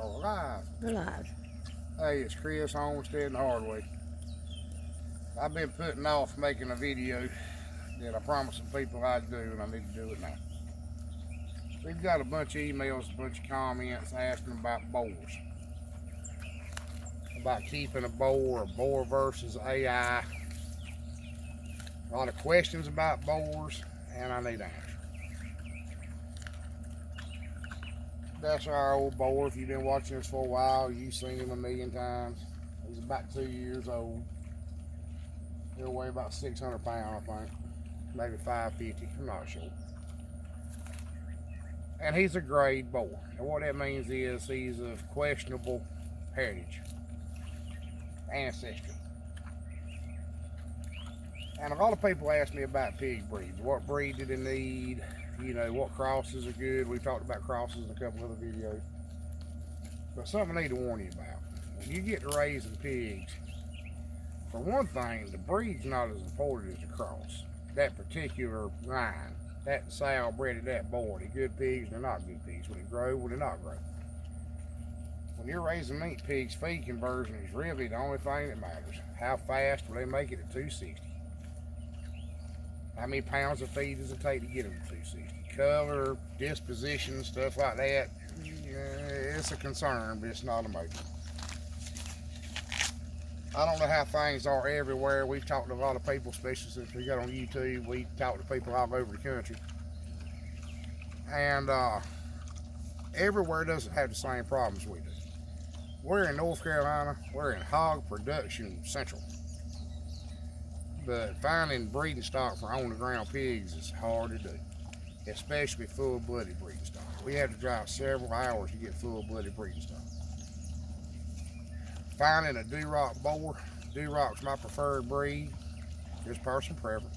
or alive. Alive. Hey, it's Chris Homestead and Hardway. I've been putting off making a video that I promised some people I'd do, and I need to do it now. We've got a bunch of emails, a bunch of comments asking about boars. About keeping a boar versus AI. A lot of questions about boars, and I need answers. That's our old boar. If you've been watching this for a while, you've seen him a million times. He's about 2 years old. He'll weigh about 600 pounds, I think. Maybe 550, I'm not sure. And he's a grade boar. And what that means is he's of questionable heritage, ancestry. And a lot of people ask me about pig breeds. What breed do they need? You know, what crosses are good. We've talked about crosses in a couple other videos. But something I need to warn you about. When you get to raising pigs, for one thing, the breed's not as important as the cross. That particular line, that sow bred that boar, they're good pigs, they're not good pigs. When they grow, when they not grow. When you're raising meat pigs, feed conversion is really the only thing that matters. How fast will they make it at 260? How many pounds of feed does it take to get them to 260? Color, disposition, stuff like that, it's a concern, but it's not a major. I don't know how things are everywhere. We've talked to a lot of people, especially since we got on YouTube. We talk to people all over the country. And everywhere doesn't have the same problems we do. We're in North Carolina. We're in hog production central. But finding breeding stock for on-the-ground pigs is hard to do, especially full-blooded breeding stock. We have to drive several hours to get full-blooded breeding stock. Finding a Duroc boar, Duroc's my preferred breed, just personal preference.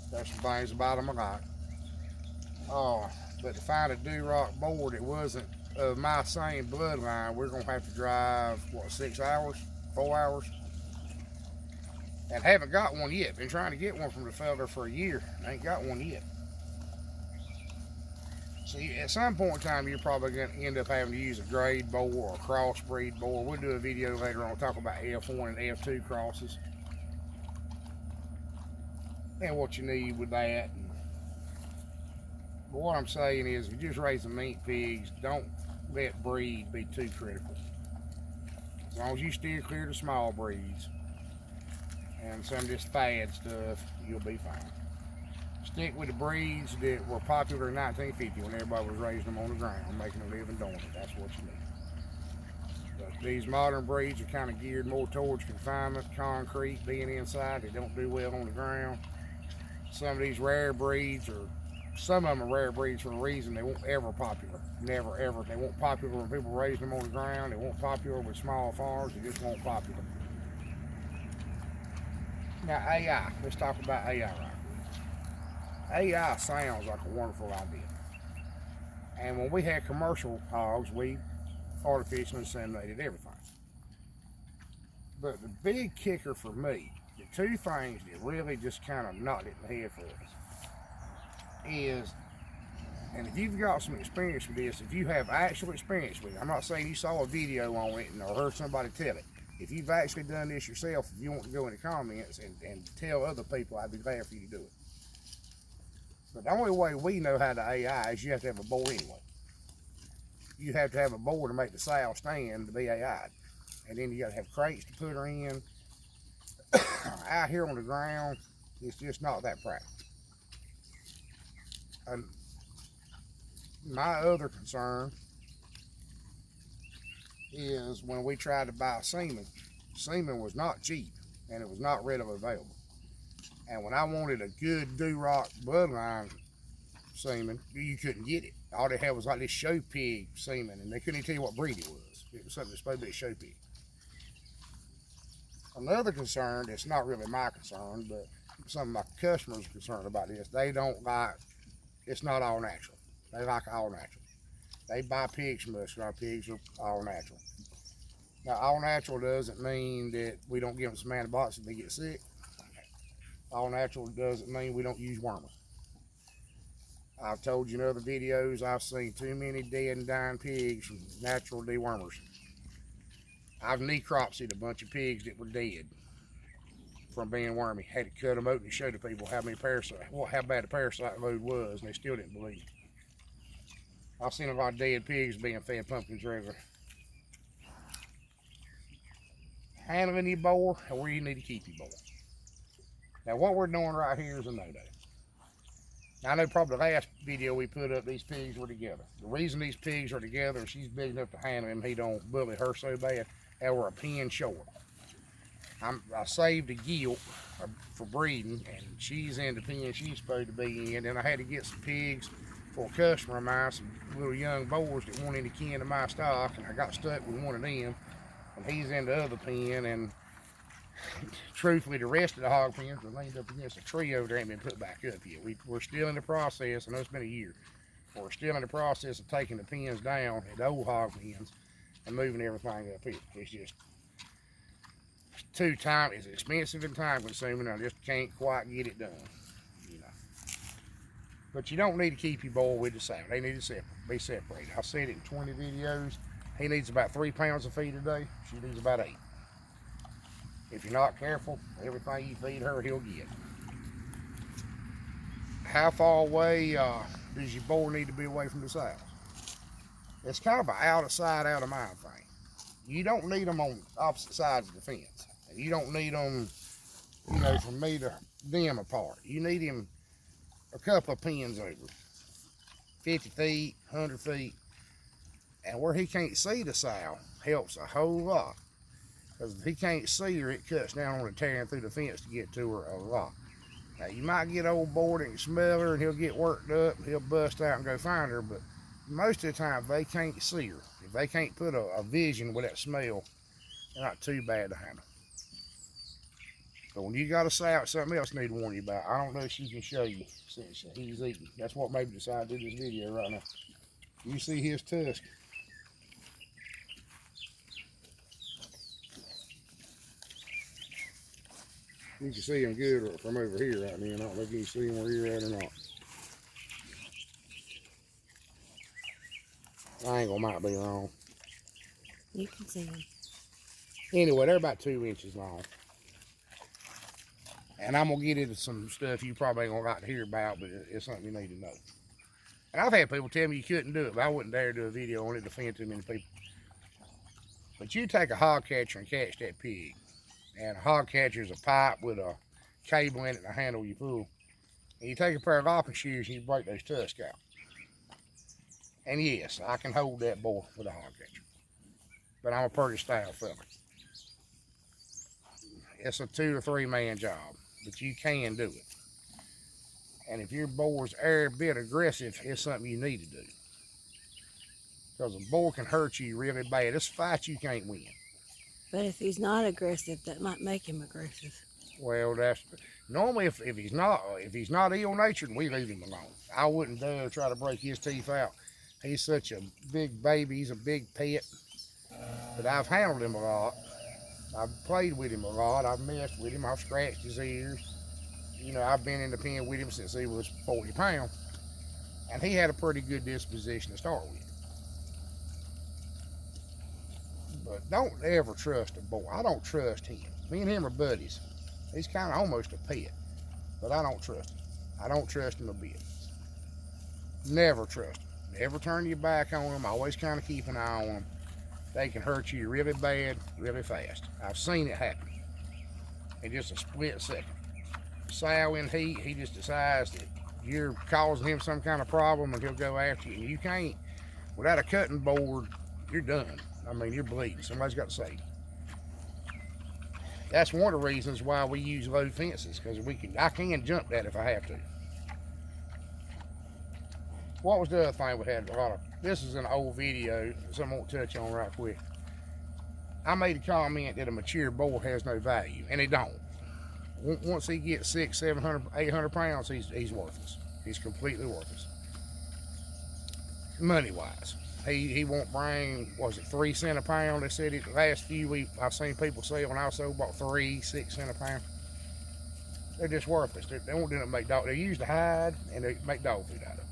There's some things about them I like. But to find a Duroc boar that wasn't of my same bloodline, we're gonna have to drive, what, 6 hours, 4 hours? And haven't got one yet. Been trying to get one from the fella for a year. Ain't got one yet. See, at some point in time, you're probably going to end up having to use a grade boar or a crossbreed boar. We'll do a video later on talk about F1 and F2 crosses and what you need with that. But what I'm saying is, if you're just raising meat pigs, don't let breed be too critical. As long as you steer clear of the small breeds and some of this fad stuff, you'll be fine. Stick with the breeds that were popular in 1950 when everybody was raising them on the ground, making a living doing it. That's what you need. But these modern breeds are kind of geared more towards confinement, concrete, being inside. They don't do well on the ground. Some of these rare breeds, or some of them are rare breeds for a reason. They won't ever popular. Never, ever. They won't popular when people raise them on the ground. They won't popular with small farms. They just won't popular. Now AI, let's talk about AI right quick. AI sounds like a wonderful idea. And when we had commercial hogs, we artificially inseminated everything. But the big kicker for me, the two things that really just kind of knocked it in the head for us, is, and if you've got some experience with this, if you have actual experience with it, I'm not saying you saw a video on it or heard somebody tell it. If you've actually done this yourself, if you want to go in the comments and tell other people, I'd be glad for you to do it. But the only way we know how to AI is you have to have a boar anyway. You have to have a boar to make the sow stand to be AI'd. And then you got to have crates to put her in. Out here on the ground, it's just not that practical. And my other concern is when we tried to buy semen, semen was not cheap and it was not readily available. And when I wanted a good Duroc bloodline semen, you couldn't get it. All they had was like this show pig semen, and they couldn't even tell you what breed it was. It was something that's supposed to be a show pig. Another concern, that's not really my concern, but some of my customers are concerned about this. They don't like, it's not all natural. They like all natural. They buy pigs from us, and our pigs are all natural. Now, all natural doesn't mean that we don't give them some antibiotics if they get sick. All natural doesn't mean we don't use wormers. I've told you in other videos, I've seen too many dead and dying pigs from natural dewormers. I've necropsied a bunch of pigs that were dead from being wormy. Had to cut them open and show the people how bad the parasite load was, and they still didn't believe it. I've seen a lot of dead pigs being fed pumpkins regular. Handling your boar, and where you need to keep your boar. Now what we're doing right here is a no-no. I know probably the last video we put up, these pigs were together. The reason these pigs are together, she's big enough to handle him, he don't bully her so bad, they were a pen short. I saved a gilt for breeding, and she's in the pen she's supposed to be in. Then I had to get some pigs for a customer of mine, some little young boars that weren't any kin to my stock, and I got stuck with one of them, and he's in the other pen, and truthfully, the rest of the hog pens were leaned up against a tree over there and been put back up yet. We're still in the process. I know it's been a year. We're still in the process of taking the pens down at the old hog pens and moving everything up here. It's just it's expensive and time consuming. I just can't quite get it done, you know. But you don't need to keep your boar with the sow. They need to be separated. I said it in 20 videos. He needs about 3 pounds of feed a day. She needs about 8. If you're not careful, everything you feed her, he'll get. How far away does your boar need to be away from the sows? It's kind of an out of sight, out of mind thing. You don't need them on opposite sides of the fence. You don't need them, you know, from me to them apart. You need him a couple of pins over, 50 feet, 100 feet, and where he can't see the sow helps a whole lot. Because if he can't see her, it cuts down on her tearing through the fence to get to her a lot. Now, you might get old bored and smell her, and he'll get worked up, and he'll bust out and go find her, but most of the time, they can't see her. If they can't put a vision with that smell, they're not too bad to handle. But when you got a sow, it's something else I need to warn you about. I don't know if she can show you since he's eating. That's what made me decide to do this video right now. You see his tusk. You can see him good from over here right now. I don't know if you can see him where you're at or not. I ain't gonna might be wrong. You can see them. Anyway, they're about 2 inches long. And I'm gonna get into some stuff you probably ain't gonna like to hear about, but it's something you need to know. And I've had people tell me you couldn't do it, but I wouldn't dare do a video on it to offend too many people. But you take a hog catcher and catch that pig. And a hog catcher is a pipe with a cable in it and a handle you pull. And you take a pair of lopping shears and you break those tusks out. And yes, I can hold that boar with a hog catcher. But I'm a pretty stout fella. It's a 2 or 3 man job, but you can do it. And if your boar's a bit aggressive, it's something you need to do. Because a boar can hurt you really bad. It's a fight you can't win. But if he's not aggressive, that might make him aggressive. Well, that's normally if he's not ill-natured, we leave him alone. I wouldn't dare try to break his teeth out. He's such a big baby. He's a big pet. But I've handled him a lot. I've played with him a lot. I've messed with him. I've scratched his ears. You know, I've been in the pen with him since he was 40 pounds. And he had a pretty good disposition to start with. But don't ever trust a boar. I don't trust him. Me and him are buddies. He's kind of almost a pet. But I don't trust him. I don't trust him a bit. Never trust him. Never turn your back on them. Always kind of keep an eye on them. They can hurt you really bad, really fast. I've seen it happen in just a split second. Sow in heat, he just decides that you're causing him some kind of problem and he'll go after you. And you can't, without a cutting board, you're done. I mean, you're bleeding. Somebody's got to save you. That's one of the reasons why we use low fences, because I can jump that if I have to. What was the other thing we had? This is an old video, something I won't touch on right quick. I made a comment that a mature boar has no value, and it don't. Once he gets 600, 700, 800 pounds, he's worthless. He's completely worthless. Money-wise. He won't bring, was it 3 cents a pound? They said it the last few I've seen people sell, and I also bought 6 cents a pound. They're just worthless. They won't do nothing to make dog. They use the hide, and they make dog food out of it.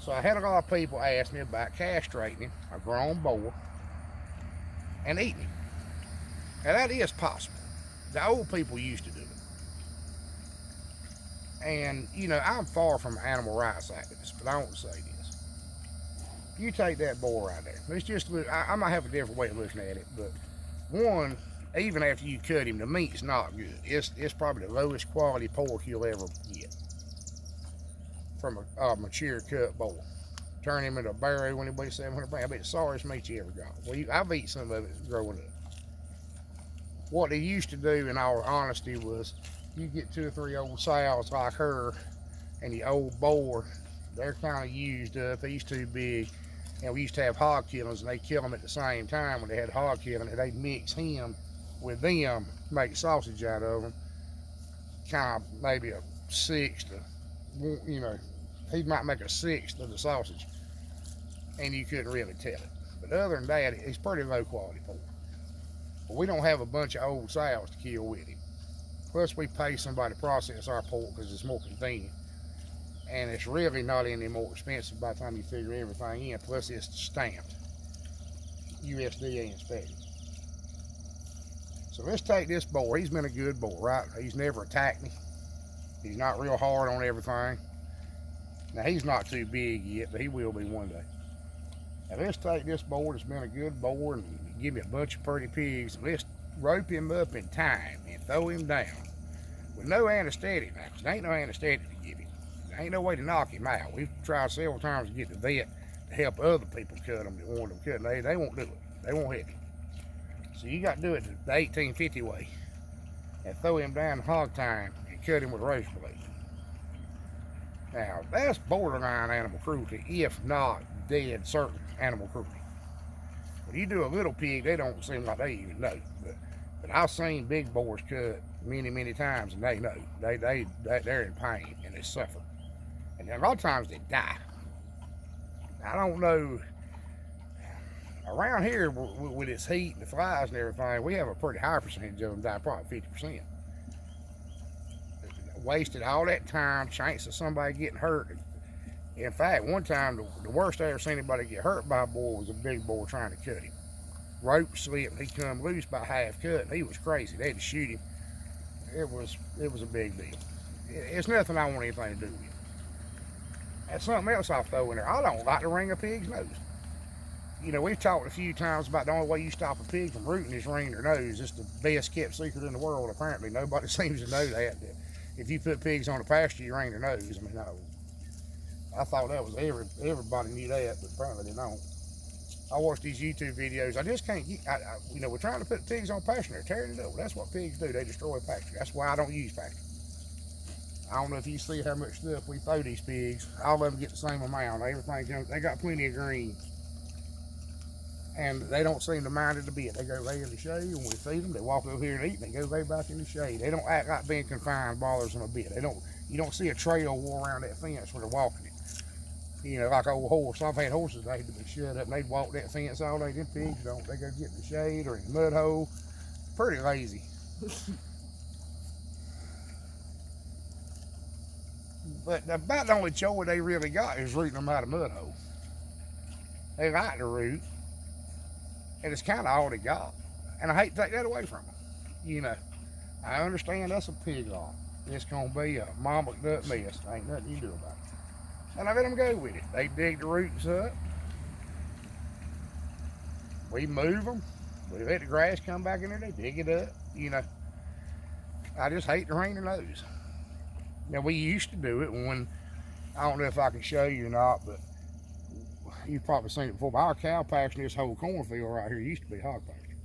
So I had a lot of people ask me about castrating a grown boar and eating him. Now that is possible. The old people used to do it. And, you know, I'm far from an animal rights activist, but I want to say this. You take that boar right there. Let's just look, I might have a different way of looking at it, but one, even after you cut him, the meat's not good. It's probably the lowest quality pork you'll ever get from a mature cut boar. Turn him into a barrow when he weighs 700 pounds. I bet the sorriest meat you ever got. Well, I've eaten some of it growing up. What they used to do, in all honesty, was you get 2 or 3 old sows like her and the old boar. They're kind of used up. He's too big. And we used to have hog killings, and they kill them at the same time when they had hog killing, and they'd mix him with them, make sausage out of them. Kind of maybe a sixth, you know, he might make a sixth of the sausage, and you couldn't really tell it. But other than that, it's pretty low quality pork. But we don't have a bunch of old sows to kill with him. Plus, we pay somebody to process our pork because it's more convenient. And it's really not any more expensive by the time you figure everything in. Plus, it's stamped, USDA inspected. So let's take this boar. He's been a good boar, right? He's never attacked me. He's not real hard on everything. Now, he's not too big yet, but he will be one day. Now, let's take this boar that's been a good boar and give me a bunch of pretty pigs. Let's rope him up in time and throw him down with no anesthetic now, because there ain't no anesthetic to give him. There ain't no way to knock him out. We've tried several times to get the vet to help other people cut him that want them cut. They won't do it. They won't help him. So you got to do it the 1850 way and throw him down hog time and cut him with a razor blade. Now, that's borderline animal cruelty, if not dead certain animal cruelty. When you do a little pig, they don't seem like they even know. But I've seen big boars cut many, many times, and they know. They're in pain, and they suffer. And a lot of times they die. I don't know. Around here, with its heat and the flies and everything, we have a pretty high percentage of them die, probably 50%. Wasted all that time, chance of somebody getting hurt. In fact, one time, the worst I ever seen anybody get hurt by a boar was a big boar trying to cut him. Rope slipped, he come loose by half cut, and he was crazy. They had to shoot him. It was a big deal. It's nothing I want anything to do with. That's something else I'll throw in there. I don't like to wring a pig's nose. You know, we've talked a few times about the only way you stop a pig from rooting is wringing their nose. It's the best kept secret in the world, apparently. Nobody seems to know that if you put pigs on the pasture, you wring their nose. I mean, I thought that was everybody knew that, but apparently they don't. I watch these YouTube videos. I just can't get, you know, we're trying to put pigs on pasture. They're tearing it up. That's what pigs do. They destroy pasture. That's why I don't use pasture. I don't know if you see how much stuff we throw these pigs. All of them get the same amount. Everything comes, they got plenty of green. And they don't seem to mind it a bit. They go lay in the shade, and when we feed them, they walk over here and eat, and they go lay back in the shade. They don't act like being confined bothers them a bit. You don't see a trail war around that fence where they're walking it. You know, like an old horse. I've had horses that had to be shut up, and they'd walk that fence all day. Them pigs don't. They go get in the shade or in the mud hole. Pretty lazy. But about the only chore they really got is rooting them out of mud hole. They like to root, and it's kind of all they got. And I hate to take that away from them. You know, I understand that's a pig lot. It's going to be a mama nut mess. There ain't nothing you can do about it. And I let them go with it. They dig the roots up. We move them. We let the grass come back in there. They dig it up. You know, I just hate to wring their nose. Now, we used to do it when, I don't know if I can show you or not, but you've probably seen it before, but our cow pasture in this whole cornfield right here used to be hog pasture.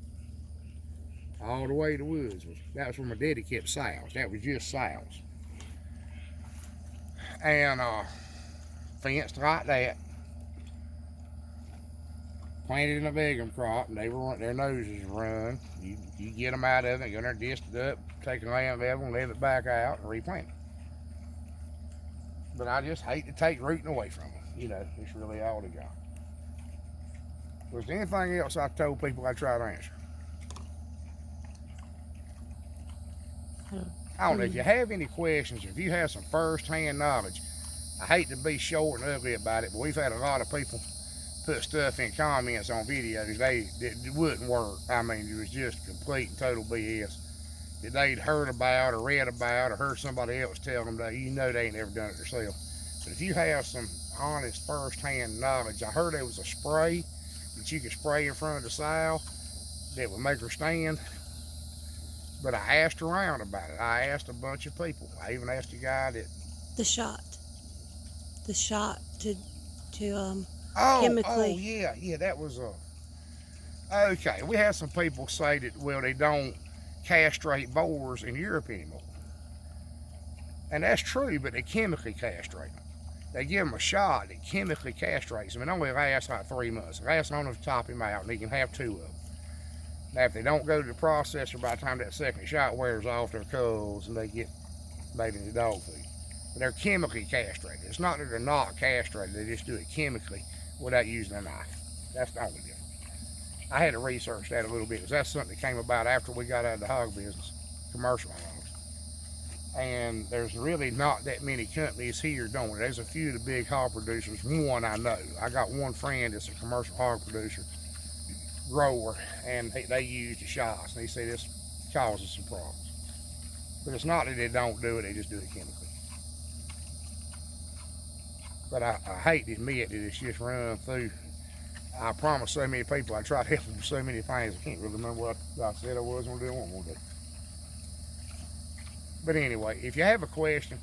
All the way to the woods. That's where my daddy kept sows. That was just sows. And fenced like that. Planted in a legume crop, and their noses run. You get them out of it, go in there, dist it up, take the land level, and leave it back out, and replant it. But I just hate to take rooting away from them. You know, it's really all they got. Was there anything else I told people I try to answer? I don't know. If you have any questions, if you have some first-hand knowledge, I hate to be short and ugly about it, but we've had a lot of people put stuff in comments on videos that wouldn't work. I mean, it was just complete and total BS that they'd heard about or read about or heard somebody else tell them that you know they ain't never done it themselves. But if you have some honest first-hand knowledge, I heard there was a spray that you could spray in front of the sow that would make her stand. But I asked around about it. I asked a bunch of people. I even asked a guy that The shot to oh chemically. yeah, that was okay. We had some people say that, well, they don't castrate boars in Europe anymore, and that's true, but they chemically castrate them. They give them a shot that chemically castrates them. It only lasts like 3 months. It lasts long enough to top him out, and he can have 2 of them. Now, if they don't go to the processor by the time that second shot wears off, their culls and they get made into dog food. But they're chemically castrated. It's not that they're not castrated, they just do it chemically without using a knife. That's the only difference. I had to research that a little bit because that's something that came about after we got out of the hog business, commercial hogs. And there's really not that many companies here doing it. There's a few of the big hog producers. One I know. I got one friend that's a commercial hog producer, grower, and they use the shots, and he said this causes some problems. But it's not that they don't do it, they just do it chemically. But I hate to admit that it's just run through. I promised so many people, I tried to help them with so many things, I can't really remember what I said I was going to do one day. But anyway, if you have a question,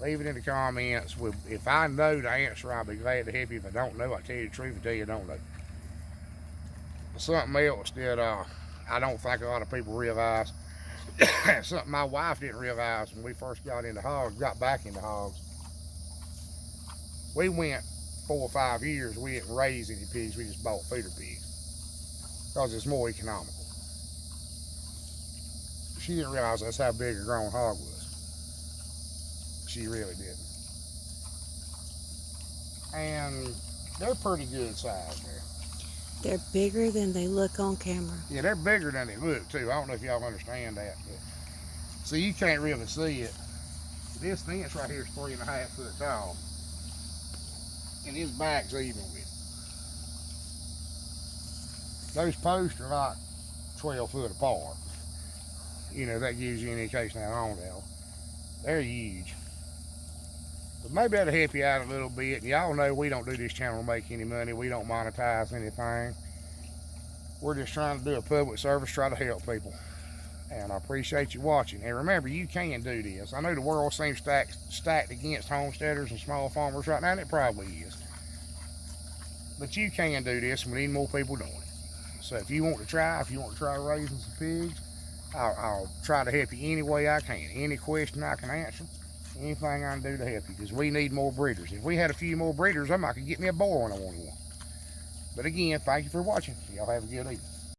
leave it in the comments. If I know the answer, I'll be glad to help you. If I don't know, I'll tell you the truth and tell you I don't know. Something else that I don't think a lot of people realize, something my wife didn't realize when we first got back into hogs. We went 4 or 5 years, we didn't raise any pigs, we just bought feeder pigs because it's more economical. She didn't realize that's how big a grown hog was. She really didn't. And they're pretty good size there. They're bigger than they look on camera. Yeah, they're bigger than they look too. I don't know if y'all understand that, but so you can't really see it. This fence right here is 3.5 foot tall, and his back's even with it. Those posts are like 12 foot apart. You know, that gives you an indication how long they are. They're huge. But maybe that'll help you out a little bit. Y'all know we don't do this channel to make any money. We don't monetize anything. We're just trying to do a public service, try to help people. And I appreciate you watching. And remember, you can do this. I know the world seems stacked against homesteaders and small farmers right now, and it probably is. But you can do this, and we need more people doing it. So if you want to try raising some pigs, I'll try to help you any way I can. Any question I can answer, anything I can do to help you, because we need more breeders. If we had a few more breeders, I might could get me a boar when I wanted one. But again, thank you for watching. Y'all have a good evening.